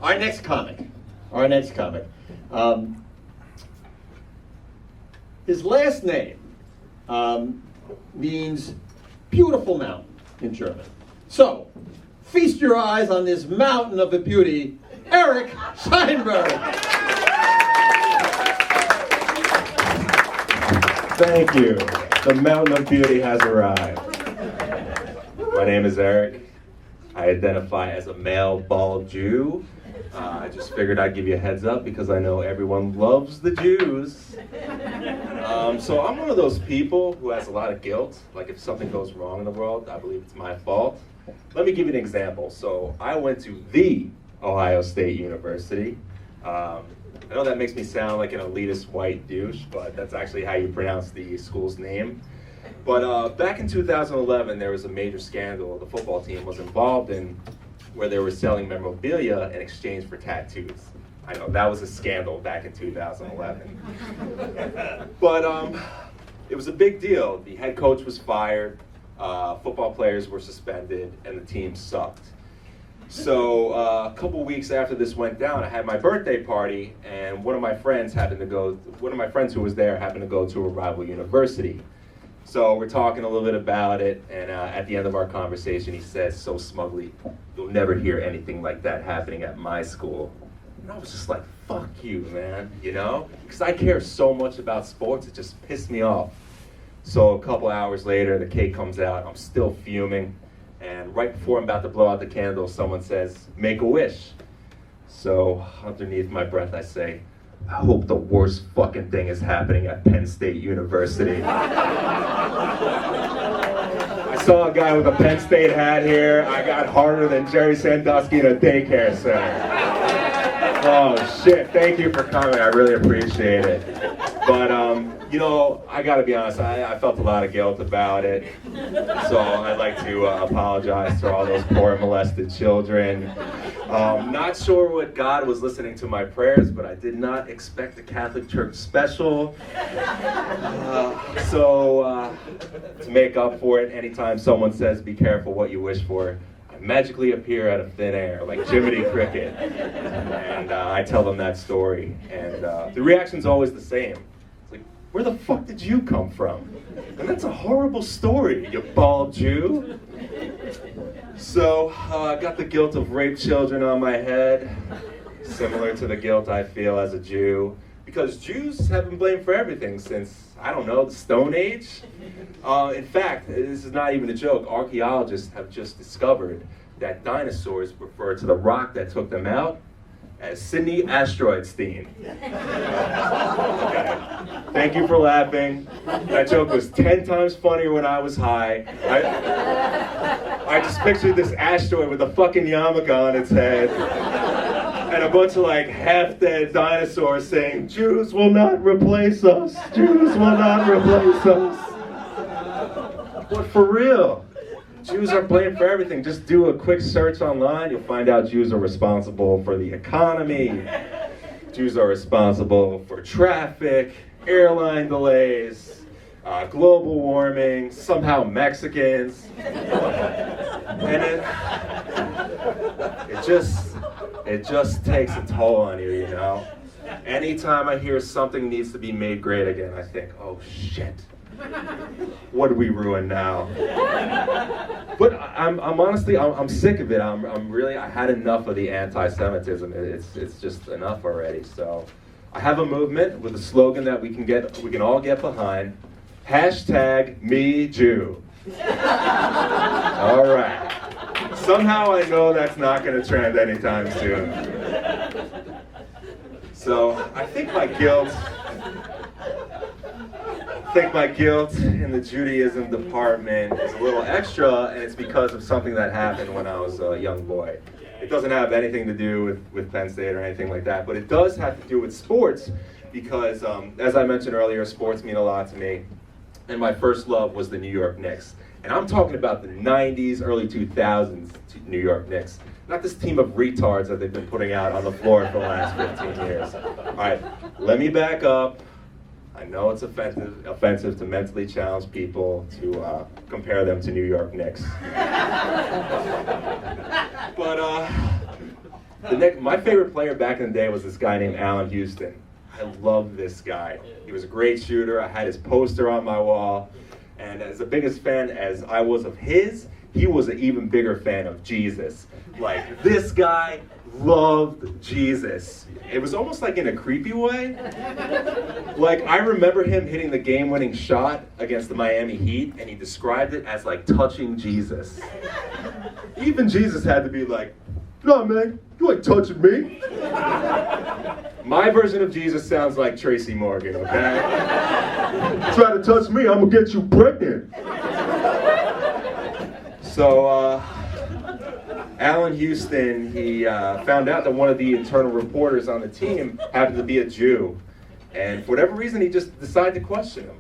Our next comic. His last name means beautiful mountain in German. So, feast your eyes on this mountain of a beauty, Eric Scheinberg. Thank you. The mountain of beauty has arrived. My name is Eric. I identify as a male bald Jew. I just figured I'd give you a heads up because I know everyone loves the Jews. So I'm one of those people who has a lot of guilt. Like if something goes wrong in the world, I believe it's my fault. Let me give you an example. So I went to the Ohio State University. I know that makes me sound like an elitist white douche, but that's actually how you pronounce the school's name. But back in 2011, there was a major scandal the football team was involved in where they were selling memorabilia in exchange for tattoos. I know, that was a scandal back in 2011. But it was a big deal. The head coach was fired, football players were suspended, and the team sucked. So a couple weeks after this went down, I had my birthday party, and one of my friends who was there happened to go to a rival university. So we're talking a little bit about it, and at the end of our conversation, he says so smugly, "You'll never hear anything like that happening at my school." And I was just like, fuck you, man, you know? Because I care so much about sports, it just pissed me off. So a couple hours later, the cake comes out, I'm still fuming, and right before I'm about to blow out the candle, someone says, "Make a wish." So underneath my breath, I say, "I hope the worst fucking thing is happening at Penn State University." I saw a guy with a Penn State hat here. I got harder than Jerry Sandusky in a daycare center. Oh shit, thank you for coming, I really appreciate it. But you know, I gotta be honest, I felt a lot of guilt about it. So I'd like to apologize to all those poor molested children. Not sure what God was listening to my prayers, but I did not expect a Catholic Church special. So to make up for it, anytime someone says be careful what you wish for, I magically appear out of thin air like Jiminy Cricket. And I tell them that story. And the reaction's always the same. It's like, where the fuck did you come from? And that's a horrible story, you bald Jew. So I got the guilt of raped children on my head, similar to the guilt I feel as a Jew, because Jews have been blamed for everything since, I don't know, the Stone Age. In fact, this is not even a joke, archaeologists have just discovered that dinosaurs refer to the rock that took them out as Sydney Asteroidstein. Okay. Thank you for laughing. That joke was 10 times funnier when I was high. I just pictured this asteroid with a fucking yarmulke on its head and a bunch of like half-dead dinosaurs saying, "Jews will not replace us. Jews will not replace us." But for real, Jews are blamed for everything. Just do a quick search online. You'll find out Jews are responsible for the economy. Jews are responsible for traffic, airline delays, global warming, somehow Mexicans. And it just takes a toll on you, you know? Anytime I hear something needs to be made great again, I think, oh shit. What did we ruin now? But I'm honestly sick of it. I had enough of the anti-Semitism. It's just enough already. So I have a movement with a slogan that we can all get behind. #MeJew. All right. Somehow I know that's not going to trend anytime soon. So I think my guilt in the Judaism department is a little extra, and it's because of something that happened when I was a young boy. It doesn't have anything to do with Penn State or anything like that, but it does have to do with sports because, as I mentioned earlier, sports mean a lot to me, and my first love was the New York Knicks. And I'm talking about the 90s, early 2000s New York Knicks. Not this team of retards that they've been putting out on the floor for the last 15 years. All right, let me back up. I know it's offensive to mentally challenged people to compare them to New York Knicks. But My favorite player back in the day was this guy named Allen Houston. I loved this guy. He was a great shooter. I had his poster on my wall. And as the biggest fan as I was of his, he was an even bigger fan of Jesus. Like, this guy loved Jesus. It was almost like in a creepy way. Like, I remember him hitting the game-winning shot against the Miami Heat, and he described it as like touching Jesus. Even Jesus had to be like, "No, man, you ain't touching me." My version of Jesus sounds like Tracy Morgan, okay? Try to touch me, I'm gonna get you pregnant. So, Allen Houston, he found out that one of the internal reporters on the team happened to be a Jew. And for whatever reason, he just decided to question him.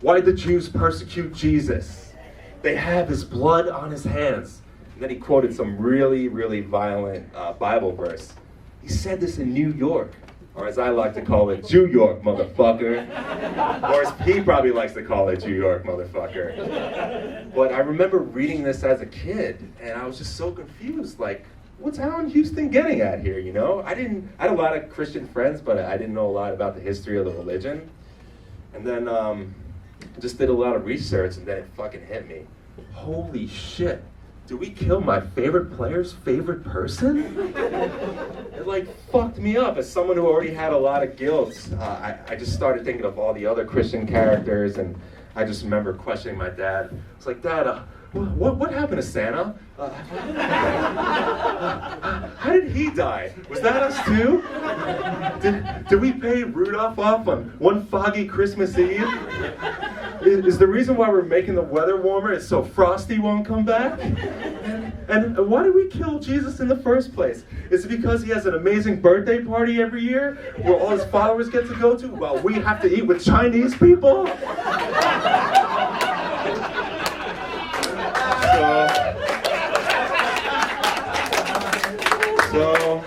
Why did the Jews persecute Jesus? They have his blood on his hands. And then he quoted some really, really violent Bible verse. He said this in New York, or as I like to call it, Jew York, motherfucker. Or as he probably likes to call it, Jew York, motherfucker. But I remember reading this as a kid, and I was just so confused. Like, what's Allen Houston getting at here, you know? I had a lot of Christian friends, but I didn't know a lot about the history of the religion. And then I just did a lot of research, and then it fucking hit me. Holy shit. Did we kill my favorite player's favorite person? It like fucked me up. As someone who already had a lot of guilt, I just started thinking of all the other Christian characters, and I just remember questioning my dad. I was like, "Dad, what happened to Santa? How did he die? Was that us too? Did we pay Rudolph off on one foggy Christmas Eve? Is the reason why we're making the weather warmer is so Frosty won't come back? And why did we kill Jesus in the first place? Is it because he has an amazing birthday party every year where all his followers get to go to while we have to eat with Chinese people?" So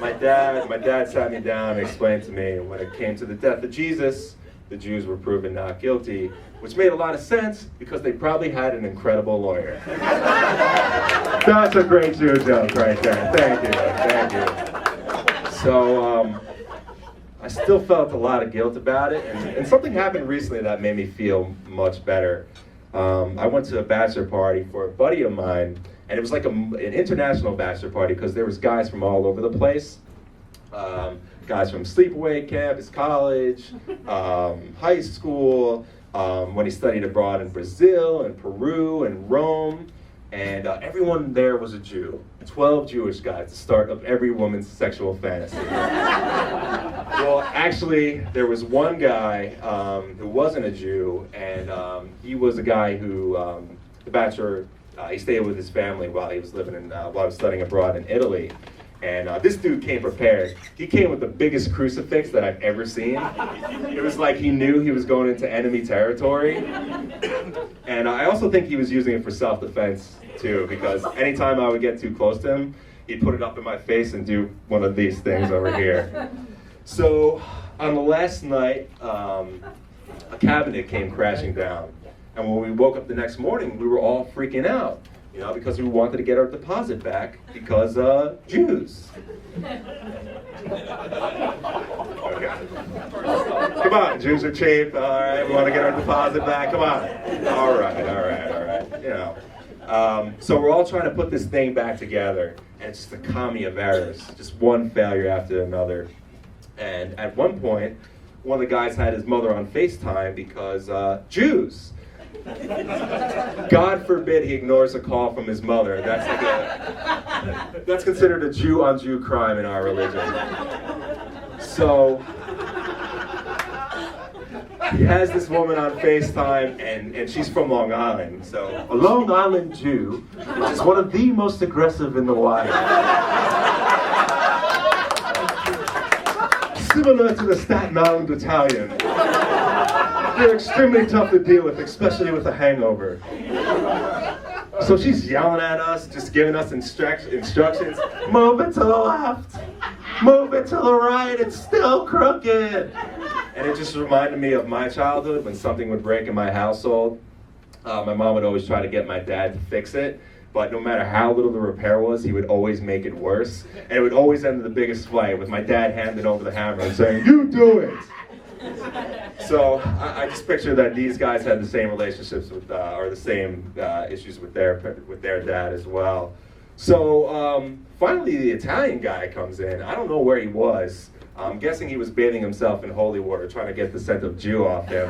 my dad sat me down and explained to me when it came to the death of Jesus, the Jews were proven not guilty, which made a lot of sense because they probably had an incredible lawyer. That's a great Jew joke right there. Thank you. So I still felt a lot of guilt about it, and something happened recently that made me feel much better. I went to a bachelor party for a buddy of mine, and it was like an international bachelor party because there was guys from all over the place. Guys from sleepaway camp, his college, high school, when he studied abroad in Brazil and Peru and Rome, and everyone there was a Jew. 12 Jewish guys, the start of every woman's sexual fantasy. Well, actually, there was one guy who wasn't a Jew, and he was a guy who, the bachelor, he stayed with his family while he was while he was studying abroad in Italy. And this dude came prepared. He came with the biggest crucifix that I've ever seen. It was like he knew he was going into enemy territory. And I also think he was using it for self-defense too, because anytime I would get too close to him, he'd put it up in my face and do one of these things over here. So on the last night, a cabinet came crashing down. And when we woke up the next morning, we were all freaking out. You know, because we wanted to get our deposit back because Jews. Okay. Come on, Jews are cheap. All right, we want to get our deposit back. Come on. All right. You know. So we're all trying to put this thing back together, and it's just a comedy of errors, just one failure after another. And at one point, one of the guys had his mother on FaceTime because Jews. God forbid he ignores a call from his mother. That's considered a Jew-on-Jew crime in our religion. So he has this woman on FaceTime, and she's from Long Island. So a Long Island Jew is one of the most aggressive in the wild. Similar to the Staten Island Italian. They're extremely tough to deal with, especially with a hangover. So she's yelling at us, just giving us instructions. Move it to the left. Move it to the right. It's still crooked. And it just reminded me of my childhood when something would break in my household. My mom would always try to get my dad to fix it. but no matter how little the repair was, he would always make it worse. And it would always end in the biggest fight with my dad handing over the hammer and saying, "You do it!" So I just picture that these guys had the same relationships with, or the same issues with their dad as well. So finally the Italian guy comes in. I don't know where he was. I'm guessing he was bathing himself in holy water, trying to get the scent of Jew off him.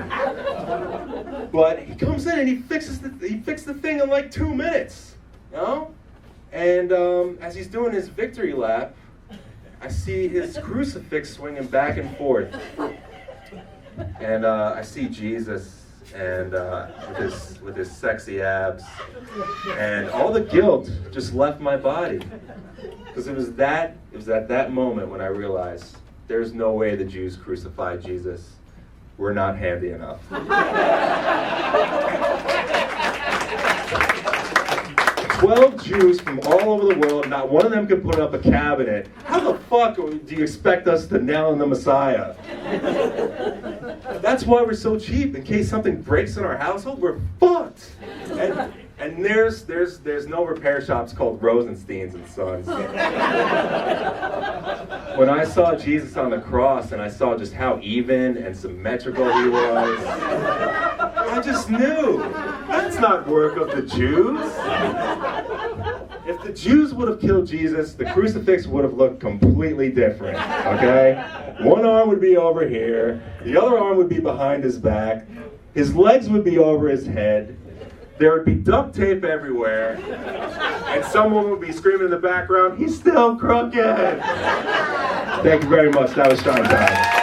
But he comes in and he fixed the thing in like 2 minutes, you know? And as he's doing his victory lap, I see his crucifix swinging back and forth. And I see Jesus and with his sexy abs, and all the guilt just left my body, because it was at that moment when I realized there's no way the Jews crucified Jesus. We're not handy enough. 12 Jews from all over the world, not one of them could put up a cabinet. How the fuck do you expect us to nail in the Messiah? That's why we're so cheap. In case something breaks in our household, we're fucked. And there's no repair shops called Rosenstein's and Sons. When I saw Jesus on the cross and I saw just how even and symmetrical he was, I just knew that's not work of the Jews. If the Jews would have killed Jesus, the crucifix would have looked completely different, okay? One arm would be over here, the other arm would be behind his back, his legs would be over his head, there would be duct tape everywhere, and someone would be screaming in the background, "He's still crooked!" Thank you very much. That was Schyne time.